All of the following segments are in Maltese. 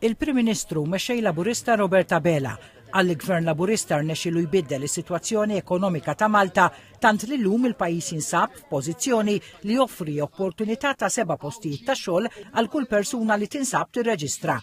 Il-Prim Ministru mexxej Laburista Robert Abela għal gvern Laburista rnexxielu jbiddel is-sitwazzjoni ekonomika ta' Malta tant li llum il-pajjiż jinsab f'pożizzjoni li joffri opportunità ta' 7 postijiet ta' xogħol għal kull persuna li tinsab tirreġistra.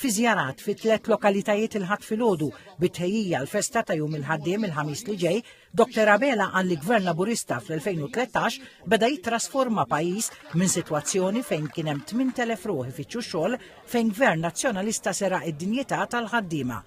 Fi żjarat fi 3 lokalitajiet il-ħadd filgħodu bit-tħejjija l-festa ta' jum il-ħaddiem il-ħamis li ġej, Dr. Abela għal gvern Laburista fl-2013 beda jittrasforma pajjiż minn sitwazzjoni fejn kien hemm 8,000 ruħ ifittxu xogħol fejn gvern nazzjonalista seraq id-dinjità tal-ħaddiema.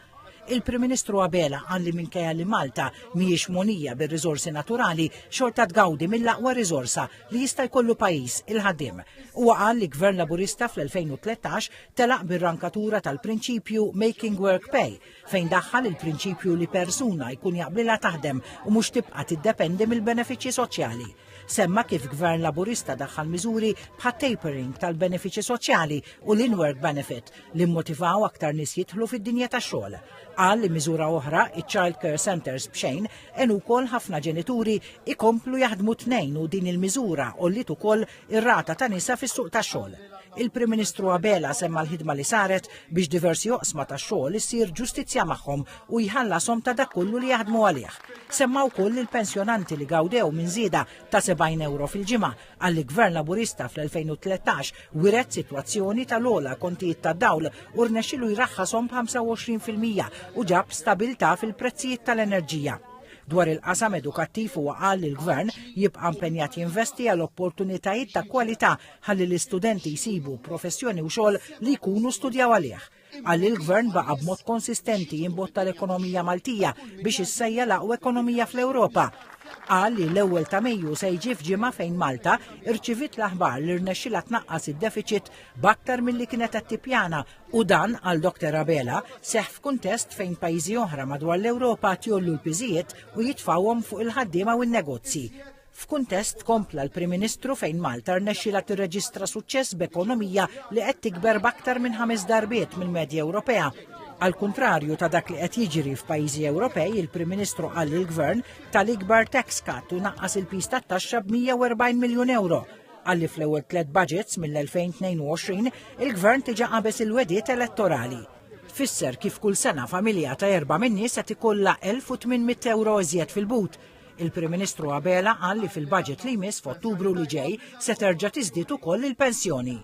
Il-Prim Ministru Abela għalli minkejja li Malta mhijiex monija bir-riżorsi naturali xorta tgawdi mill-aqwa riżorsa li jista' jkollu pajjiż il-ħaddiem. Huwa qal li gvern Laburista fl-2013 telaq bir-rankatura tal-prinċipju Making Work Pay fejn daħħal il-prinċipju li persuna jkun jaqblilha taħdem u mhux tibqa' tiddependi mill-benefiċċji soċjali. Semma kif gvern Laburista daħħal miżuri bħat tapering tal-benefiċċji soċjali u l-in-work benefit li mmotivaw aktar nies jidħlu fid-dinja tax-xogħol. Qal li miżura oħra, iċ-Child Care Centers b'xejn, enu wkoll ħafna ġenituri ikomplu jaħdmu tnejn u din il-miżura ollit ukoll ir-rata ta' nisa fis-suq tax-xogħol. Il-Prim Ministru Abela semma l-ħidma li saret biex diversi oqsma tax-xogħol issir ġustizzja magħhom u jħallasom ta' dak kollu li jaħdmu għalih. Semma wkoll il-pensjonanti li gawdew minn żieda ta' 70 euro fil-ġimgħa għall gvern Laburista fl-2013 wiret sitwazzjoni tal-ogħla kontijiet tad-dawl u rnexxielu jraħħashom b'25% u ġab stabilità fil-prezzijiet tal-enerġija. Dwar il-qasam edukattiv huwa qal li l-Gvern jibqa' impenjat jinvesti għal opportunitajiet ta' kwalità ħalli l-istudenti jsibu professjoni u xogħol li jkunu studjaw għalih. Għalli l-Gvern baqa' b'mod konsistenti jimbotta l-ekonomija Maltija biex issejja l-aqwa ekonomija fl-Ewropa. Qal li l-ewwel ta' Mejju se jiġi f'ġimgħa fejn Malta irċivit l-aħbar li rnexxilha tnaqqas id-deficit b'aktar milli kienet qed tippjana u dan għal Dr. Abela seħħ f'kuntest fejn pajjiżi oħra madwar l-Ewropa tjollu l-piżijiet u jitfawhom fuq il-ħaddiema u n-negozji. F'kuntest kompla l-Prim Ministru fejn Malta rnexxilha tirreġistra suċċess b'ekonomija li qed tikber b'aktar minn 5 darbiet mill-medja Ewropea. Al kontrarju ta' dak li qed jiġri f'pajjiżi Ewropej, il-Prim Ministru qal l-Gvern tal-ikbar tax cut u naqqas il-pis tat-taxxa b'140 miljun euro. Għalli fl-ewwel 3 budgets mill-2022 il-Gvern tiġa qabeż il-wediet elettorali. Fisser kif kull sena familja ta' 4 min-nies qed ikollha 1,800 euro iżjed fil-but. Il-Prim Ministru Abela qal li fil-budget li jmiss f'Ottubru li ġej se terġa' tiżdied ukoll il-pensjoni.